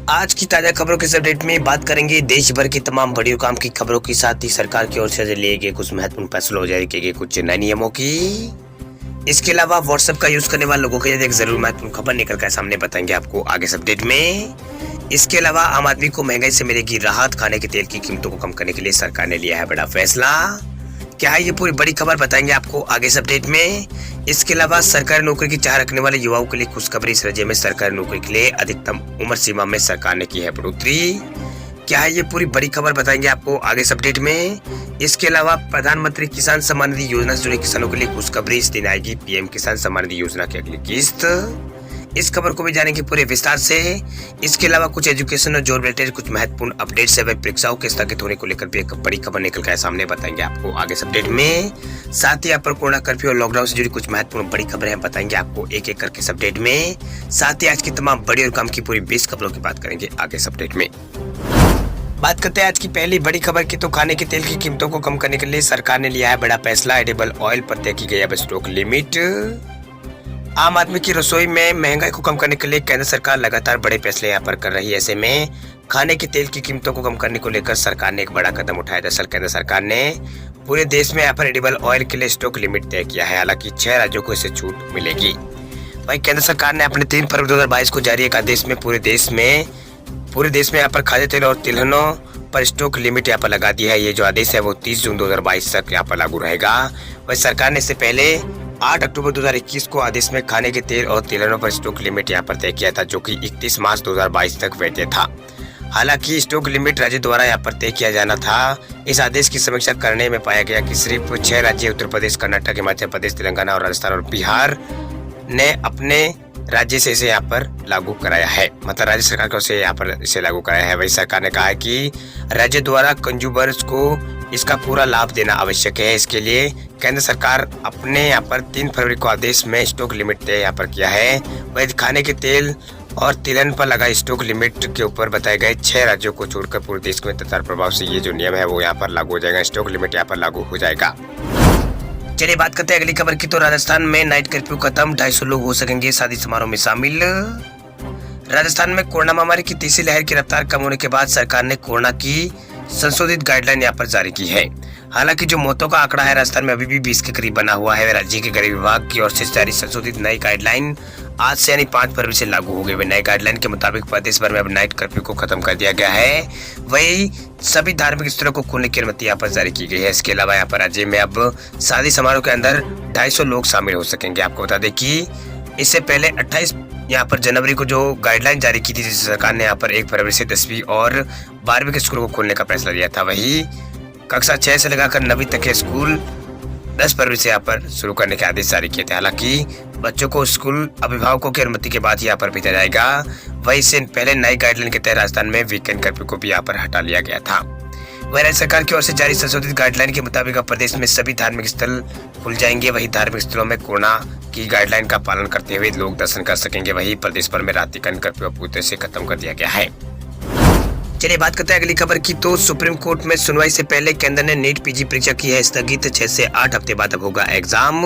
आज की ताजा खबरों के इस अपडेट में बात करेंगे देश भर की तमाम बड़ी और काम की खबरों के साथ ही सरकार की ओर से लिए गए कुछ महत्वपूर्ण फैसलों जारी किए गए कुछ नए नियमों की। इसके अलावा व्हाट्सएप का यूज करने वाले लोगों के लिए एक जरूर महत्वपूर्ण खबर निकल कर सामने बताएंगे आपको आगे इस अपडेट में। इसके अलावा आम आदमी को महंगाई से मिलेगी राहत, खाने के तेल की कीमतों को कम करने के लिए सरकार ने लिया है बड़ा फैसला। क्या है ये पूरी बड़ी खबर बताएंगे आपको आगे इस अपडेट में। इसके अलावा सरकारी नौकरी की चाह रखने वाले युवाओं के लिए खुशखबरी। इस राज्य में सरकारी नौकरी के लिए अधिकतम उम्र सीमा में सरकार ने की है बढ़ोतरी। क्या है ये पूरी बड़ी खबर बताएंगे आपको आगे इस अपडेट में। इसके अलावा प्रधानमंत्री किसान सम्मान निधि योजना से जुड़े किसानों के लिए खुशखबरी। इस दिन आएगी पीएम किसान सम्मान निधि योजना की अगली किस्त। इस खबर को भी जानेंगे पूरे विस्तार से। इसके अलावा कुछ एजुकेशन और जॉब रिलेटेड कुछ महत्वपूर्ण अपडेट्स है। परीक्षाओं के स्थगित होने को लेकर भी एक बड़ी खबर निकल कर सामने बताएंगे आपको आगे इस अपडेट में। साथ ही यहाँ पर कोरोना कर्फ्यू और लॉकडाउन से जुड़ी कुछ महत्वपूर्ण बड़ी खबरें बताएंगे आपको एक एक करके इस अपडेट में। साथ ही आज की तमाम बड़ी और काम की पूरी 20 खबरों की बात करेंगे आगे इस अपडेट में। बात करते हैं आज की पहली बड़ी खबर की, तो खाने के तेल की कीमतों को कम करने के लिए सरकार ने लिया है बड़ा फैसला। एडिबल ऑयल पर तय की गई अब स्टॉक लिमिट। आम आदमी की रसोई में महंगाई को कम करने के लिए केंद्र सरकार लगातार बड़े फैसले यहाँ पर कर रही है। ऐसे में खाने के तेल की कीमतों को कम करने को लेकर सरकार ने एक बड़ा कदम उठाया। दरअसल केंद्र सरकार ने पूरे देश में यहाँ पर एडिबल ऑयल के लिए स्टॉक लिमिट तय किया है। हालांकि 6 राज्यों को इससे छूट मिलेगी। वहीं केंद्र सरकार ने अपने 3 फरवरी 2022 को जारी एक आदेश में पूरे देश में यहाँ पर खाद्य तेल और तिलहनों पर स्टॉक लिमिट यहाँ पर लगा दी है। ये जो आदेश है वो 30 जून 2022 तक यहाँ पर लागू रहेगा। वही सरकार ने इससे पहले 8 अक्टूबर 2021 को आदेश में खाने के तेल और तिलहनों पर स्टॉक लिमिट यहाँ पर तय किया था, जो कि 31 मार्च 2022 तक वैध था। हालांकि स्टॉक लिमिट राज्य द्वारा यहाँ पर तय किया जाना था। इस आदेश की समीक्षा करने में पाया गया कि सिर्फ 6 राज्य उत्तर प्रदेश, कर्नाटक, हिमाचल प्रदेश, तेलंगाना और राजस्थान और बिहार ने अपने राज्य से इसे यहाँ पर लागू कराया है। मतलब राज्य सरकार को से यहाँ पर इसे लागू कराया है। वही सरकार ने कहा है कि राज्य द्वारा कंज्यूमर्स को इसका पूरा लाभ देना आवश्यक है। इसके लिए केंद्र सरकार अपने यहाँ पर 3 फरवरी को आदेश में स्टॉक लिमिट तय यहाँ पर किया है। वही खाने के तेल और तिलहन पर लगा स्टॉक लिमिट के ऊपर बताए गए 6 राज्यों को छोड़कर पूरे देश में तत्काल प्रभाव से ये जो नियम है वो यहाँ पर लागू हो जाएगा। स्टॉक लिमिट यहाँ पर लागू हो जाएगा। चलिए बात करते हैं अगली खबर की, तो राजस्थान में नाइट कर्फ्यू खत्म, 250 लोग हो सकेंगे शादी समारोह में शामिल। राजस्थान में कोरोना महामारी की तीसरी लहर की रफ्तार कम होने के बाद सरकार ने कोरोना की संशोधित गाइडलाइन यहाँ पर जारी की है। हालांकि जो मौतों का आंकड़ा है राजस्थान में अभी भी 20 के करीब बना हुआ है। राज्य के गृह विभाग की ओर से जारी संशोधित नई गाइडलाइन आज से यानी 5 फरवरी से लागू हो गई। नई गाइडलाइन के मुताबिक प्रदेश भर में अब नाइट कर्फ्यू को खत्म कर दिया गया है। वही सभी धार्मिक स्थलों को खोलने की अनुमति यहाँ पर जारी की गई है। इसके अलावा यहाँ पर राज्य में अब शादी समारोह के अंदर 250 लोग शामिल हो सकेंगे। आपको बता दें कि इससे पहले 28 यहाँ पर जनवरी को जो गाइडलाइन जारी की थी, जिस सरकार ने यहाँ पर 1 फरवरी से 10वीं और 12वीं के स्कूलों को खोलने का फैसला लिया था। वही कक्षा 6 से लगाकर 9वीं तक के स्कूल 10 फरवरी से यहाँ पर शुरू करने के आदेश जारी किए थे। हालांकि बच्चों को स्कूल अभिभावकों की अनुमति के बाद यहाँ पर भेजा जाएगा। वही से पहले नई गाइडलाइन के तहत राजस्थान में वीकेंड कर्फ्यू को भी यहाँ पर हटा लिया गया था। वही राज्य सरकार की ओर से जारी संशोधित गाइडलाइन के मुताबिक अब प्रदेश में सभी धार्मिक स्थल खुल जाएंगे। वही धार्मिक स्थलों में कोरोना की गाइडलाइन का पालन करते हुए लोग दर्शन कर सकेंगे। वही प्रदेश भर में रात्रिकालीन कर्फ्यू पूरी तरह से खत्म कर दिया गया है। चलिए बात करते हैं अगली खबर की, तो सुप्रीम कोर्ट में सुनवाई से पहले केंद्र ने नीट पीजी परीक्षा की है स्थगित। 6 से 8 हफ्ते बाद अब होगा एग्जाम।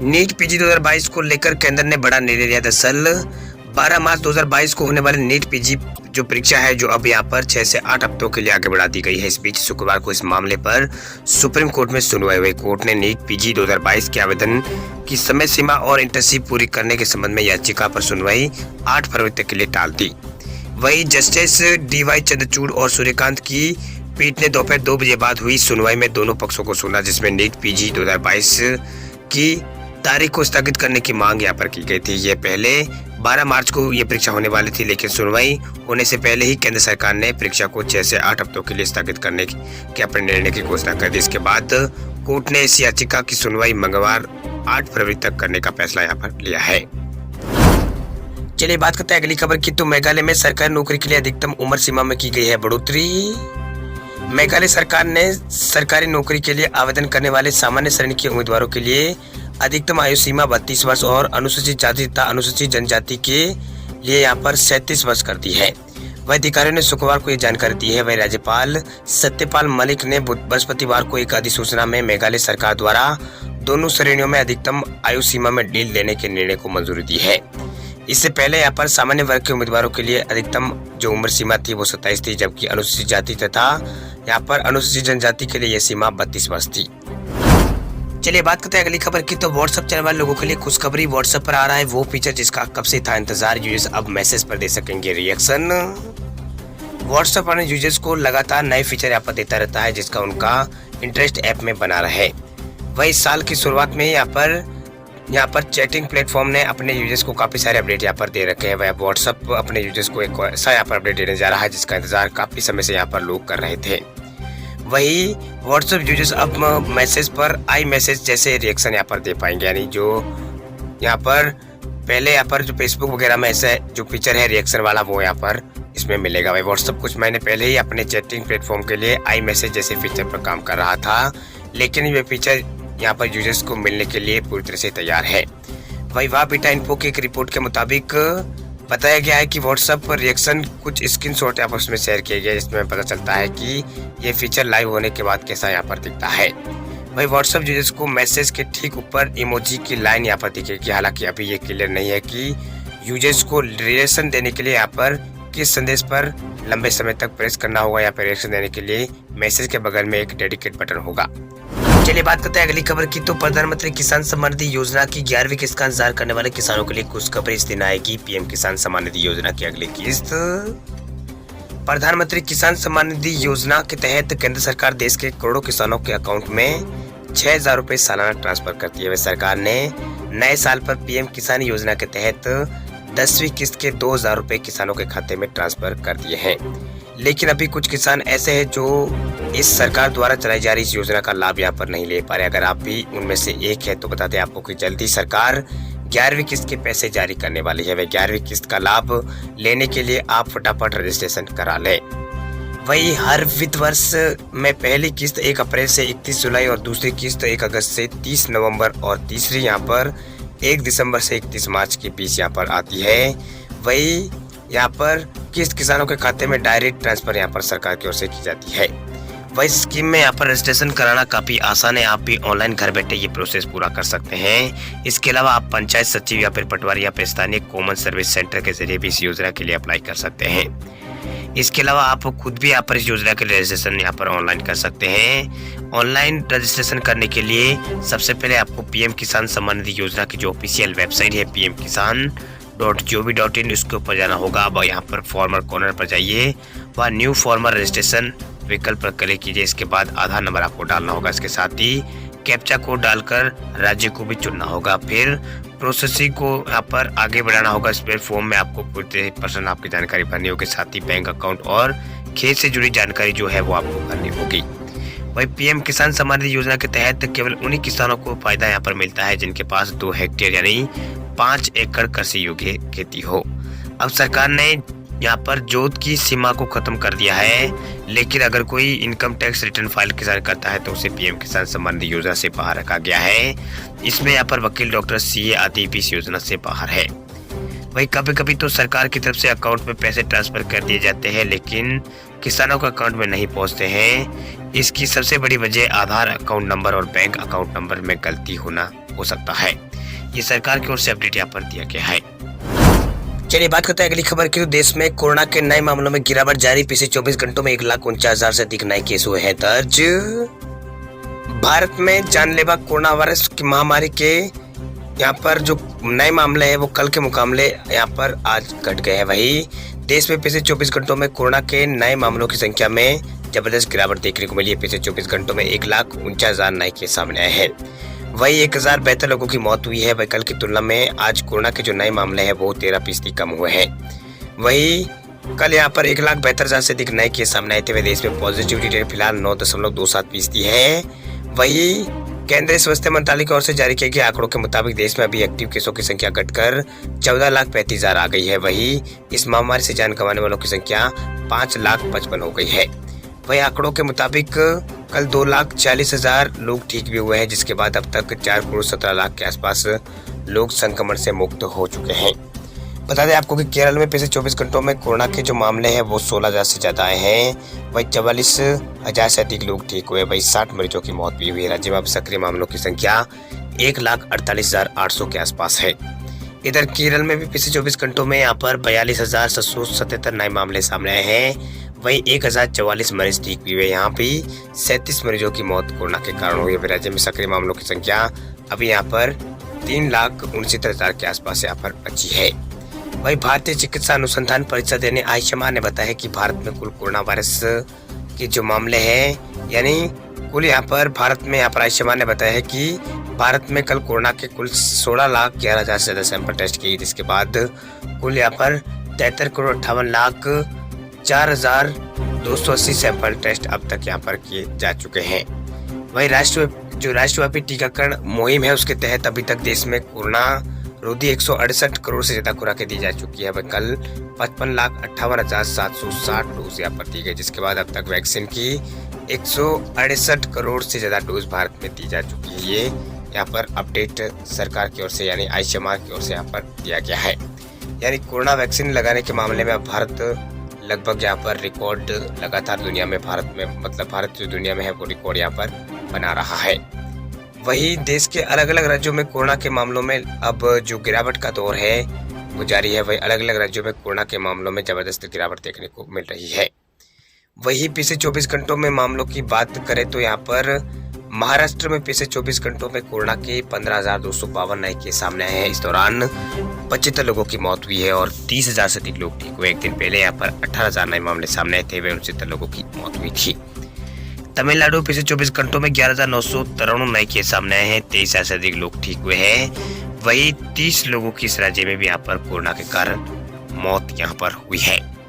नीट पीजी 2022 को लेकर केंद्र ने बड़ा निर्णय लिया। दरअसल 12 मार्च 2022 को होने वाले नीट पीजी जो परीक्षा है, जो अब यहाँ पर 6 से 8 हफ्तों के लिए आगे बढ़ा दी गई है। इस बीच शुक्रवार को इस मामले पर सुप्रीम कोर्ट में सुनवाई हुई। कोर्ट ने नीट पीजी 2022 के आवेदन की समय सीमा और इंटर्नशिप पूरी करने के संबंध में याचिका पर सुनवाई 8 फरवरी तक के लिए टाल दी। वही जस्टिस DY चंद्रचूड़ और सूर्यकांत की पीठ ने दोपहर 2 बजे बाद हुई सुनवाई में दोनों पक्षों को सुना, जिसमें नीट पीजी 2022 की तारीख को स्थगित करने की मांग यहाँ पर की गई थी। ये पहले 12 मार्च को ये परीक्षा होने वाली थी, लेकिन सुनवाई होने से पहले ही केंद्र सरकार ने परीक्षा को 6 से 8 हफ्तों के लिए स्थगित करने के अपने निर्णय की घोषणा कर दी। इसके बाद कोर्ट ने इस याचिका की सुनवाई मंगलवार 8 फरवरी तक करने का फैसला यहाँ पर लिया है। चलिए बात करते हैं अगली खबर की, तो मेघालय में सरकारी नौकरी के लिए अधिकतम उम्र सीमा में की गई है बढ़ोतरी। मेघालय सरकार ने सरकारी नौकरी के लिए आवेदन करने वाले सामान्य श्रेणी के उम्मीदवारों के लिए अधिकतम आयु सीमा 32 वर्ष और अनुसूचित जाति तथा अनुसूचित जनजाति के लिए यहाँ पर 37 वर्ष कर दी है। वह अधिकारियों ने शुक्रवार को ये जानकारी दी है। वह राज्यपाल सत्यपाल मलिक ने बृहस्पतिवार को एक अधिसूचना में मेघालय सरकार द्वारा दोनों श्रेणियों में अधिकतम आयु सीमा में ढील देने के निर्णय को मंजूरी दी है। इससे पहले यहाँ पर सामान्य वर्ग के उम्मीदवारों के लिए अधिकतम जो उम्र सीमा थी वो 27 थी, जबकि अनुसूचित जाति तथा यहाँ पर अनुसूचित जनजाति के लिए यह सीमा 32 वर्ष थी। चलिए बात करते हैं अगली खबर की। तो व्हाट्सएप चैनल वाले लोगों के लिए खुशखबरी, व्हाट्सएप पर आ रहा है वो फीचर जिसका कब से था इंतजार। यूजर्स अब मैसेज पर दे सकेंगे रिएक्शन। व्हाट्सएप अपने यूजर्स को लगातार नए फीचर यहाँ पर देता रहता है जिसका उनका इंटरेस्ट ऐप में बना रहे। वही साल की शुरुआत में यहाँ पर चैटिंग प्लेटफॉर्म ने अपने यूजर्स को काफी सारे अपडेट यहाँ पर दे रखे हैं। वह व्हाट्सएप अपने यूजर्स को एक ऐसा यहाँ पर अपडेट देने जा रहा है जिसका इंतजार काफी समय से यहाँ पर लोग कर रहे थे। वही व्हाट्सएप यूजर्स अब मैसेज पर आई मैसेज जैसे रिएक्शन यहाँ पर दे पाएंगे, यानी जो यहाँ पर पहले यहाँ पर जो फेसबुक वगैरह में ऐसा जो फीचर है रिएक्शन वाला वो यहाँ पर इसमें मिलेगा। वही व्हाट्सएप कुछ महीने पहले ही अपने चैटिंग प्लेटफॉर्म के लिए आई मैसेज जैसे फीचर पर काम कर रहा था, लेकिन ये फीचर यहाँ पर यूजर्स को मिलने के लिए पूरी तरह से तैयार है। वही वाह बीटा इन्फो की एक रिपोर्ट के मुताबिक बताया गया है कि व्हाट्सएप पर रिएक्शन कुछ स्क्रीनशॉट यहाँ पर उसमें शेयर किए गए, जिसमें पता चलता है कि ये फीचर लाइव होने के बाद कैसा यहाँ पर दिखता है। वही व्हाट्सएप यूजर्स को मैसेज के ठीक ऊपर इमोजी की लाइन यहाँ पर दिखेगी। हालांकि अभी ये क्लियर नहीं है कि यूजर्स को रिएक्शन देने के लिए यहाँ पर किस संदेश पर लंबे समय तक प्रेस करना होगा या फिर रिएक्शन देने के लिए मैसेज के बगल में एक डेडिकेट बटन होगा। चलिए बात करते हैं अगली खबर की। तो प्रधानमंत्री किसान सम्मान निधि योजना की 11वीं किस्त का इंतजार करने वाले किसानों के लिए खुशखबरी, इस दिन आएगी पीएम किसान सम्मान निधि योजना की अगली किस्त। प्रधानमंत्री किसान सम्मान निधि योजना के तहत केंद्र सरकार देश के करोड़ों किसानों के अकाउंट में 6,000 रुपए सालाना ट्रांसफर करती है। वह सरकार ने नए साल पर पीएम किसान योजना के तहत 10वीं किस्त के 2,000 रुपए किसानों के खाते में ट्रांसफर कर दिए हैं। लेकिन अभी कुछ किसान ऐसे हैं जो इस सरकार द्वारा चलाई जा रही इस योजना का लाभ यहाँ पर नहीं ले पा रहे। अगर आप भी उनमें से एक है तो बता दें आपको कि जल्दी सरकार 11वीं किस्त के पैसे जारी करने वाली है। वह 11वीं किस्त का लाभ लेने के लिए आप फटाफट रजिस्ट्रेशन करा लें। वही हर वित्त वर्ष में पहली किस्त 1 अप्रैल से 31 जुलाई और दूसरी किस्त 1 अगस्त से 30 नवंबर और तीसरी यहाँ पर 1 दिसंबर से 31 मार्च के बीच यहाँ पर आती है। वही यहाँ पर किस्त किसानों के खाते में डायरेक्ट ट्रांसफर यहाँ पर सरकार की ओर से की जाती है। वही स्कीम में यहाँ पर रजिस्ट्रेशन कराना काफी आसान है। आप भी ऑनलाइन घर बैठे ये प्रोसेस पूरा कर सकते हैं। इसके अलावा आप पंचायत सचिव या फिर पटवारी या फिर स्थानीय कॉमन सर्विस सेंटर के जरिए भी इस योजना के लिए अप्लाई कर सकते हैं। इसके अलावा आप खुद भी यहाँ पर इस योजना के लिए रजिस्ट्रेशन यहाँ पर ऑनलाइन कर सकते हैं। ऑनलाइन रजिस्ट्रेशन करने के लिए सबसे पहले आपको पीएम किसान सम्मान निधि योजना की जो ऑफिशियल वेबसाइट है pmkisan.gov.in उसके ऊपर जाना होगा। अब यहाँ पर फॉर्मर कॉर्नर पर जाइए, वह न्यू फॉर्मर रजिस्ट्रेशन विकल्प पर क्लिक कीजिए। इसके बाद आधार नंबर आपको डालना होगा। इसके साथ ही कैप्चा कोड डालकर राज्य को भी चुनना होगा। फिर प्रोसेसिंग को यहाँ पर आगे बढ़ाना होगा। इस फॉर्म में आपको पूरी % आपकी जानकारी भरनी होगी। साथ ही बैंक अकाउंट और खेत से जुड़ी जानकारी जो है वो आपको भरनी होगी। वही पीएम किसान सम्मान निधि योजना के तहत केवल उन्हीं किसानों को फायदा यहाँ पर मिलता है जिनके पास 2 हेक्टेयर यानी 5 एकड़ कृषि योग्य खेती हो। अब सरकार ने यहाँ पर जोत की सीमा को खत्म कर दिया है, लेकिन अगर कोई इनकम टैक्स रिटर्न फाइल किसान करता है तो उसे पीएम किसान सम्मान निधि योजना से बाहर रखा गया है। इसमें यहाँ पर वकील, डॉक्टर, सीए आदि भी इस योजना से बाहर है। वही कभी कभी तो सरकार की तरफ से अकाउंट में पैसे ट्रांसफर कर दिए जाते हैं लेकिन किसानों के अकाउंट में नहीं पहुंचते हैं। इसकी सबसे बड़ी वजह आधार अकाउंट नंबर और बैंक अकाउंट नंबर में गलती होना हो सकता है। ये सरकार की ओर से अपडेट यहाँ पर दिया गया है। चलिए बात करते हैं अगली खबर की। तो देश में कोरोना के नए मामलों में गिरावट जारी। पिछले 24 घंटों में 1,49,000 से अधिक नए केस हुए हैं दर्ज। भारत में जानलेवा कोरोना वायरस की महामारी के यहाँ पर जो नए मामले हैं वो कल के मुकाबले यहाँ पर आज घट गए हैं। वही देश में पिछले 24 घंटों में कोरोना के नए मामलों की संख्या में जबरदस्त गिरावट देखने को मिली है। पिछले 24 घंटों में 1,49,000 नए केस सामने आए हैं। वही 1,072 लोगों की मौत हुई है। वही कल की तुलना में आज कोरोना के जो नए मामले हैं वो 13% कम हुए हैं। वही कल यहाँ पर 1,72,000 से अधिक नए केस सामने आए थे। वह देश में पॉजिटिविटी रेट फिलहाल 9.27% है। वही केंद्रीय स्वास्थ्य मंत्रालय की ओर से जारी किए गए आंकड़ों के मुताबिक देश में अभी एक्टिव केसों की संख्या घटकर 14,35,000 आ गई है। वही इस महामारी से जान गंवाने वालों की संख्या 5,55,000 हो गई है। वही आंकड़ों के मुताबिक कल 2,40,000 लोग ठीक भी हुए हैं, जिसके बाद अब तक 4,17,00,000 के आसपास लोग संक्रमण से मुक्त हो चुके हैं। बता दें आपको कि केरल में पिछले 24 घंटों में कोरोना के जो मामले हैं वो 16,000 से ज़्यादा आए हैं। वही 44,000 से अधिक लोग ठीक हुए। वही 60 मरीजों की मौत भी हुई है। राज्य में अब सक्रिय मामलों की संख्या 1,48,800 के आसपास है। इधर केरल में भी पिछले 24 घंटों में यहाँ पर 42,777 नए मामले सामने आए हैं। वहीं 1,044 मरीज ठीक भी हुए। यहाँ पे 37 मरीजों की मौत कोरोना के कारण हुई है। राज्य में सक्रिय मामलों की संख्या अभी यहाँ पर 3,69,000 के आसपास यहाँ पर बची है। वहीं भारतीय चिकित्सा अनुसंधान परिषद यानी आईसीएमआर ने बताया कि भारत में कुल कोरोना वायरस के जो मामले हैं यानी कुल यहाँ पर भारत में यहाँ पर आईसीएमआर ने बताया है कि भारत में कल कोरोना के कुल 16,11,000 से ज्यादा सैंपल टेस्ट किए, जिसके बाद कुल यहाँ पर 73,58,04,280 सैंपल टेस्ट अब तक यहाँ पर किए जा चुके हैं। वहीं राष्ट्रव्यापी टीकाकरण मुहिम है उसके तहत अभी तक देश में कोरोना रोधी 168 करोड़ से ज्यादा खुराकें दी जा चुकी है। कल 55,58,760 डोज यहाँ पर दी गई, जिसके बाद अब तक वैक्सीन की 168 करोड़ से ज्यादा डोज भारत में दी जा चुकी है। ये यहाँ पर अपडेट सरकार की ओर से यानी आईसीएमआर की ओर से यहाँ पर दिया गया है। यानी कोरोना वैक्सीन लगाने के मामले में अब भारत लगभग यहाँ पर रिकॉर्ड लगातार दुनिया में भारत जो दुनिया में है वो रिकॉर्ड यहाँ पर बना रहा है। वहीं देश के अलग अलग राज्यों में कोरोना के मामलों में अब जो गिरावट का दौर है वो जारी है। वही अलग अलग राज्यों में कोरोना के मामलों में जबरदस्त गिरावट देखने को मिल रही है। वहीं पिछले 24 घंटों में मामलों की बात करें तो यहाँ पर महाराष्ट्र में पिछले 24 घंटों में कोरोना के 15,252 नए केस सामने आए हैं। इस दौरान 75 लोगों की मौत हुई है और 30,000 से अधिक लोग ठीक हुए। एक दिन पहले यहाँ पर 18,000 नए मामले सामने आए थे, वे 69 लोगों की मौत हुई थी। तमिलनाडु पिछले 24 घंटों में 11,993 नए केस सामने आए हैं, 23,000 से अधिक लोग ठीक हुए हैं। वही 30 लोगों की इस राज्य में भी यहाँ पर कोरोना के कारण मौत यहाँ पर हुई है।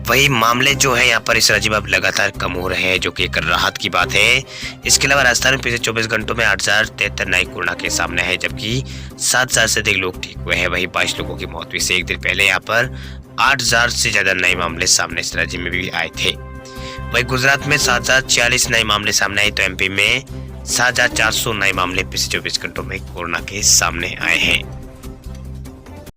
वही मामले जो है यहाँ पर इस राज्य में अब लगातार कम हो रहे हैं, जो कि एक राहत की बात है। इसके अलावा राजस्थान में पिछले 24 घंटों में 8,073 नए कोरोना के सामने है, जबकि 7,000 से अधिक लोग ठीक हुए हैं। वही 22 लोगों की मौत हुई। से एक दिन पहले यहाँ पर 8,000 से ज्यादा नए मामले सामने इस राज्य में भी आए थे। वही गुजरात में 7,040 नए मामले सामने आए तो एमपी में 7,400 नए मामले पिछले 24 घंटों में कोरोना के सामने आए हैं।